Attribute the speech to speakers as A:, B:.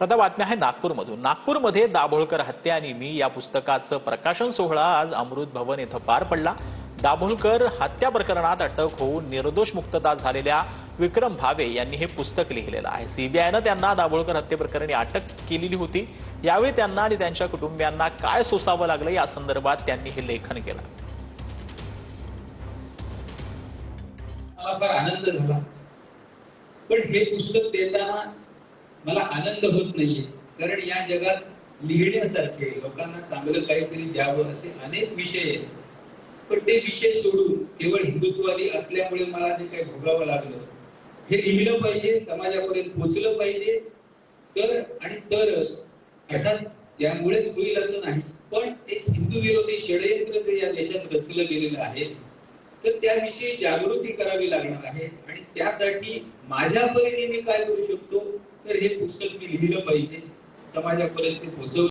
A: आता बातम्या आहे नागपूरमधून। नागपूरमध्ये दाभोळकर हत्या आणि मी या पुस्तकाचं प्रकाशन सोहळा आज अमृत भवन येथे पार पडला। दाभोळकर हत्या प्रकरणात अटक होऊन निर्दोष मुक्तता झालेल्या विक्रम भावे यांनी हे पुस्तक लिहिलेलं आहे। सीबीआयने त्यांना दाभोळकर हत्येप्रकरणी अटक केलेली होती। यावेळी त्यांना आणि त्यांच्या कुटुंबियांना काय सोसावं लागलं या संदर्भात त्यांनी हे लेखन केलं।
B: मला फार आनंद झाला, पण हे पुस्तक देताना मला आनंद होत नाहीये, कारण या जगात लिहिण्यासारखे लोकांना चांगलं काहीतरी द्यावं असे अनेक विषय आहेत। पण ते विषय सोडून केवळ हिंदुत्ववादी असल्यामुळे मला जे काही भोगावं लागलं, हे लिहिलं पाहिजे, समाजापर्यंत पोहोचलं पाहिजे, तरच अर्थात त्यामुळेच होईल असं नाही, पण एक हिंदू विरोधी षडयंत्र जे या देशात रचलं गेलेलं आहे, तर त्याविषयी जागृती करावी लागणार आहे। आणि त्यासाठी माझ्या परीने मी काय करू शकतो, तर हे पुस्तक मी लिहिलं पाहिजे, समाजापर्यंत पोहोचवलं